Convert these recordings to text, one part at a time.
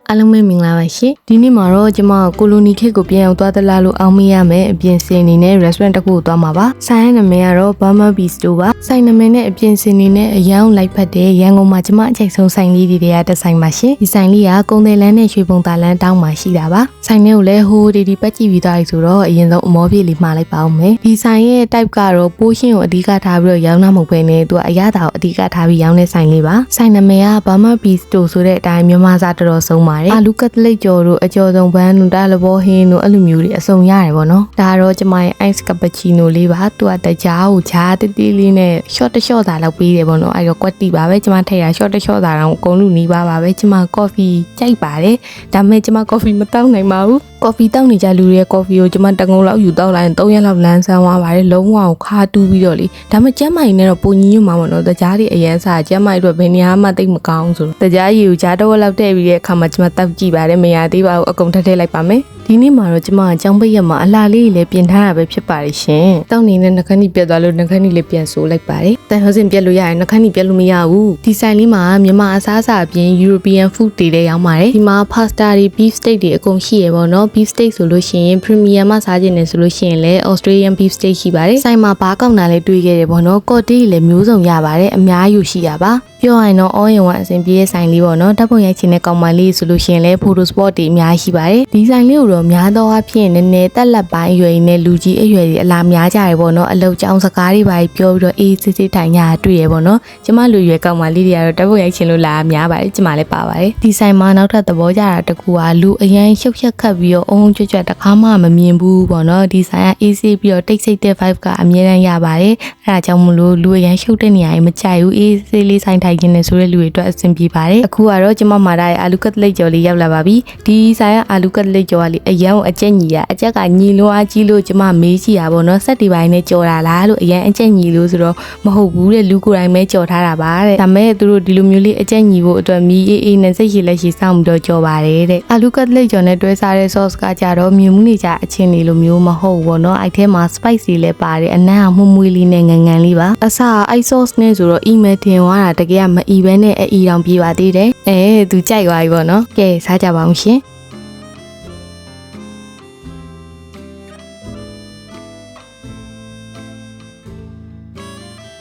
အားလုံးပဲမင်္ဂလာပါရှင်ဒီနေ့မှာတော့ကျွန်မကိုလိုနီခေတ်ကိုပြန်အောင်သွားသလားလို့အောင်းမိရမယ်အပြင်စင်နေနဲ့ restaurant တစ်ခုကိုသွားမှာပါဆိုင်ရဲ့နာမည်ကတော့ Burma Bistro ပါဆိုင်နာမည်နဲ့အပြင်စင်နေနဲ့အယောင်လိုက်ဖက်တဲ့ရန်ကုန်မှာကျွန်မအချိန်ဆုံးဆိုင်လေးတွေကတက်ဆိုင်ပါရှင်ဒီဆိုင်လေးကကုန်းတယ်လန်းနဲ့ရွှေပုံသာလန်းတောင်းမှာရှိတာပါဆိုင်လေးကိုလည်းဟိုးဒီပတ်ကြည့်ပြီးသားဆိုတော့အရင်ဆုံးအမောပြေလေးမှာလိုက်ပါအောင်မယ်ဒီဆိုင်ရဲ့ type ကတော့ပိုးရှင်းကိုအဓိကထားပြီးတော့ရောင်းတာမဟုတ်ဘဲနဲ့သူကအရသာကိုအဓိကထားပြီးရောင်းတဲ့ဆိုင်လေးပါဆိုင်နာမည်က Burma Bistro ဆိုတဲ့အတိုင်းမြန်မာစာတော်တော်ဆုံးပါတယ်အာလူကတ်လိတ်ကျော်တို့အကျော်ဆုံးဘန်းတို့တာလဘောဟင်းတို့အဲ့လိုမျိုးတွေအစုံရတယ်ပေါ့နော်ဒါတော့ကျမရဲ့ ice cappuccino လေးပါသူကတကြားကိုဂျားတိတိလေးနဲ့ short သာလောက်ပေးတယ်ပေါ့နော်အဲ့တော့ကွက်တီပါပဲကျမထည့်ရ short သာတော့အကုန်လုံးနီးပါပဲကျမ coffee ကြိုက်ပါတယ်ဒါပေမဲ့ကျမ coffee မတောက်နိုင်ပါဘူး coffee တောက်နေကြလူတွေရဲ့ coffee ကိုကျမတငုံလောက်ယူတောက်လိုက်ရင်3ရက်လောက်လမ်းဆန်းသွားပါတယ်လုံးဝခါတူးပြီးတော့လေဒါပေမဲ့ကျမကြီးနဲ့တော့ပုံညီညွတ်မှာပေါ့နော်တကြားတွေအရန်စားကျမကြီးတို့ဘယ်နေရာမှတိတ်မကောင်းဆိုတော့တကြားကြီးကိုဂျားတော့လောက်ထည့်ပြီးတဲ့အခါမှာကျမတောက်ကြည့်ပါတယ်မရသေးပါဘူးအကုန်ထည့်လိုက်ပါမယ်ဒီနေ့မှာတော့ကျမအကြောင်းပိတ်ရမှာအလားလေးလည်းပြင်ထားတာပဲဖြစ်ပါတယ်ရှင်တောက်နေတဲ့နှခမ်းကြီးပြတ်သွားလို့နှခမ်းကြီးလေးပြန်ဆိုးလိုက်ပါတယ်တန်ဟောစင်ပြတ်လို့ရရင်နှခမ်းကြီးပြတ်လို့မရဘူးဒီဆိုင်လေးမှာမြန်မာအစားအစာအပြင် European food တွေလည်းရောင်းပါတယ်ဒီမှာ pasta တွေ beef steak တွေအကုန်ရှိရပေါ့နော် beef steak ဆိုလို့ရှိရင် premium မှာစားခြင်းနဲ့ဆိုလို့ရှိရင်လည်း Australian beef steak ရှိပါတယ်ဆိုင်မှာဘာကောက်တာလဲတွေးခဲ့တယ်ပေါ့နော်ကော့တီးလည်းမျိုးစုံရပါတယ်အများယူရှိရပါပြောရရင်တော့ all in one အဆင်ပြေတဲ့ဆိုင်လေးပေါ့နော်ဓာတ်ပုံရိုက်ချင်တဲ့ကောင်မလေးဆိုလို့ရှိရင်လည်း photo spot တွေအများရှိပါတယ်ဒီဆိုင်လေးကိုတော့များသောအားဖြင့်နည်းနည်းတက်လက်ပိုင်းအရွယ်နဲ့လူကြီးအရွယ်တွေအလားများကြရပေါ့နော်အလုပ်ကြောင်းစကားတွေပါပြောပြီးတော့အေးစစ်စစ်ထိုင်ရတွေ့ရပေါ့နော်ကျမလူရွယ်ကောင်မလေးတွေကတော့ဓာတ်ပုံရိုက်ချင်လို့လာများပါတယ်ကျမလည်းပါပါတယ်ဒီဆိုင်မှာနောက်ထပ်သဘောကျတာတကူကလူအရန်ရှုပ်ရှက်ခတ်ပြီးတော့အုံကြွကြွတခါမှမမြင်ဘူးပေါ့နော်ဒီဆိုင်ကအေးစစ်ပြီးတော့တိတ်ဆိတ်တဲ့ vibe ကအမြဲတမ်းရပါတယ်အဲဒါကြောင့်မလို့လူအရန်ရှုပ်တဲ့နေရာကြီးမကြိုက်ဘူးအေးစစ်လေးဆိုင်ထိုင်ခြင်းနဲ့ဆိုတဲ့လူတွေအတွက်အဆင်ပြေပါတယ်အခုကတော့ကျမမာတာရဲ့အာလူကတ်လိတ်ကျော်လေးရောက်လာပါပြီဒီဆိုင်ကအာလူကတ်လိတ်ကျော်ကလေအရန်အကျက်ညီရအကျက်ကညီလွန်အားကြီးလို့ကျမမေးကြည့်ရပါတော့ဆက်တီပိုင်းနဲ့ကြော်တာလားလို့အရန်အကျက်ညီလို့ဆိုတော့မဟုတ်ဘူးတဲ့လူကိုယ်တိုင်ပဲကြော်ထားတာပါတဲ့ဒါမဲ့သူတို့ဒီလိုမျိုးလေးအကျက်ညီဖို့အတွက်မီးအေးအေးနဲ့စိတ်ရည်လက်ရှိစောင့်ပြီးတော့ကြော်ပါတယ်တဲ့အာလူကတ်လိတ်ကျော်နဲ့တွဲစားတဲ့ sauce ကကြတော့မြူးမှုနေကြအချင်းလေးလိုမျိုးမဟုတ်ဘူးเนาะအဲ့ထဲမှာ spice တွေလည်းပါတယ်အနံ့မှုမွေးလေးနဲ့ငန်ငန်လေးပါအစား ice sauce နဲ့ဆိုတော့ email တင်သွားတာတကယ်မအီပဲနဲ့အီတောင်ပြေးပါသေးတယ်သူကြိုက်သွားပြီပေါ့နော်ကဲစားကြပါအောင်ရှင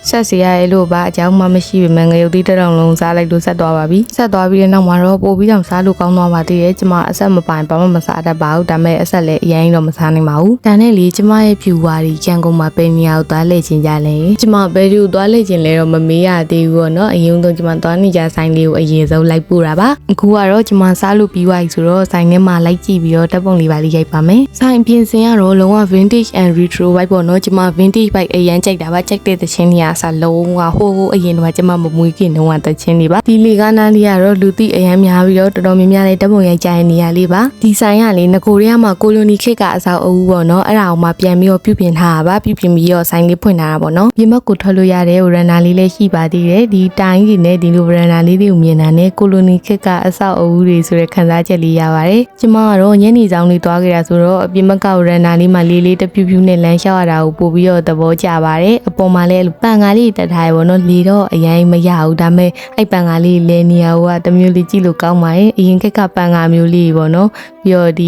်ဆက်စီရရဲ့လို့ပါအကြောင်းမှမရှိပေမဲ့ငရုတ်သီးတစ်တောင်လုံးစားလိုက်လို့ဆက်သွားပါပြီဆက်သွားပြီးတဲ့နောက်မှာတော့ပို့ပြီးတော့စားလို့ကောင်းသွားပါသေးတယ်ကျမအဆက်မပိုင်ဘာမှမစားတတ်ပါဘူးဒါပေမဲ့အဆက်လည်းအရင်တော့မစားနိုင်ပါဘူးဒါနဲ့လေကျမရဲ့ဖြူဝါဒီရန်ကုန်မှာပဲနေရာကိုသွားလှည့်ခြင်းကြလဲကျမဘယ်သူသွားလှည့်ခြင်းလဲတော့မမေးရသေးဘူးပေါ့နော်အရင်ဆုံးကျမသွားနေကြဆိုင်လေးကိုအရင်ဆုံးလိုက်ပို့တာပါအခုကတော့ကျမစားလို့ပြီးသွားပြီဆိုတော့ဆိုင်ထဲမှာလိုက်ကြည့်ပြီးတော့တပ်ပုံလေးပါလေးရိုက်ပါမယ်ဆိုင်ပြင်ဆင်ကတော့လုံးဝ vintage and retro vibe ပေါ့နော်ကျမ vintage vibe အရင်ကြိုက်တာပါကြိုက်တဲ့သချင်းတွေကဆလုံးဝဟိုးအရင်တော့ကျမမမွေးခင်တော့တချင်းလေးပါဒီလေကနားလေးကတော့လူသိအရန်များပြီးတော့တော်တော်များများလေးတပ်ပုံရိုက်ကြတဲ့နေရာလေးပါဒီဆိုင်ကလေငကိုရီးယားမှာကိုလိုနီခေတ်ကအစားအုပ်ပေါ့နော်အဲ့ဒါအောင်မှပြန်ပြီးတော့ပြုပြင်ထားတာပါပြုပြင်ပြီးတော့ဆိုင်လေးဖွင့်ထားတာပေါ့နော်ပြင်ဘက်ကိုထွက်လို့ရတဲ့ရန်နာလေးလည်းရှိပါသေးတယ်ဒီတိုင်းကြီးနဲ့ဒီလိုရန်နာလေးတွေကိုမြင်တာနဲ့ကိုလိုနီခေတ်ကအစားအုပ်တွေဆိုတဲ့ခံစားချက်လေးရပါတယ်ကျမကတော့ညနေဆောင်လေးသွားခဲ့တာဆိုတော့အပြင်ဘက်ကရန်နာလေးမှာလေးလေးတပြူးပြူးနဲ့လမ်းလျှောက်ရတာကိုပို့ပြီးတော့သဘောကျပါတယ်အပေါ်မှာလည်းပန်ကားလေးတက်ထားရပေါ့နော်လေတော့အရင်မရဘူးဒါပေမဲ့အဲ့ပန်ကားလေးလဲနေရာကတမျိုးလေးကြည့်လို့ကောင်းပါတယ်အရင်ကပန်ကားမျိုးလေးပေါ့နော်ပြီးတော့ဒီ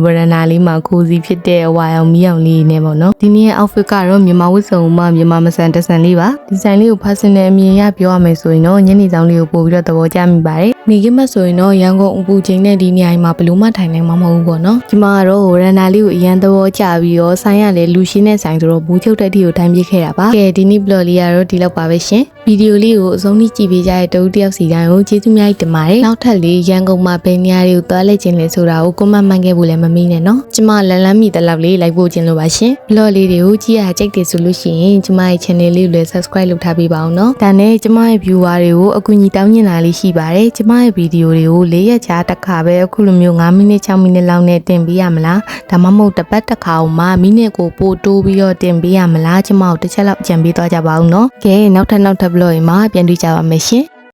ဝရဏာလေးမှာခိုးစီဖြစ်တဲ့ဝါရောင်မီးအောင်လေးနဲ့ပေါ့နော်ဒီနေ့ outfit ကတော့မြန်မာဝတ်စုံမှမြန်မာမဆန်တဆန်လေးပါဒီဇိုင်းလေးကို personal အမြင်ရပြောရမယ်ဆိုရင်တော့ညနေဆောင်လေးကိုပို့ပြီးတော့သဘောကျမိပါတယ်နေကမှဆိုရင်တော့ရန်ကုန်အပူချိန်နဲ့ဒီနေရာမှာဘလို့မှထိုင်နိုင်မှာမဟုတ်ဘူးပေါ့နော်ဒီမှာကတော့ဝရဏာလေးကိုအရန်သဘောကျပြီးတော့ဆိုင်ရလေလူရှင်းတဲ့ဆိုင်ဆိုတော့ဘူးချုပ်တဲ့အထိကိုထိုင်ပြခဲ့တာပါကဲဒီနေ့ blog လေးကတော့ဒီလောက်ပါပဲရှင်ဗီဒီယိုလေးကိုအဆုံးထိကြည့်ပေးကြတဲ့တူတယောက်စီတိုင်းကိုကျေးဇူးများတင်ပါတယ်နောက်ထပ်လေးရန်ကုန်မှာဘယ်နေရာတွေကိုသွားလဲခြင်းလဲဆိုတာကို comment မှန်ခဲ့ဖို့လည်းမမေ့နဲ့နော်ကျမလန်လန်းမိတဲ့လောက်လေးလိုက်ဖို့ခြင်းလို့ပါရှင် blog လေးတွေကိုကြည့်ရကြိုက်တယ်ဆိုလို့ရှိရင်ကျမရဲ့ channel လေးကိုလည်း subscribe လုပ်ထားပေးပါအောင်နော်ဒါနဲ့ကျမရဲ့ viewer တွေကိုအကူအညီတောင်းညင်တာလေးရှိပါတယ်ကျမရဲ့ဗီဒီယိုတွေကို၄ရက်ကြာတစ်ခါပဲအခုလိုမျိုး9မိနစ်6မိနစ်လောက်နဲ့တင်ပေးရမလားဒါမှမဟုတ်တစ်ပတ်တစ်ခါအောင်မှမိနစ်ကိုပို့တိုးပြီးတော့တင်ပေးရမလားကျမတို့တစ်ချက်လောက်ကြံပေးသွားကြပါဦးနော်ကဲနောက်ထပ် blog မှာပြန်တွေ့ကြပါမယ်ရှင်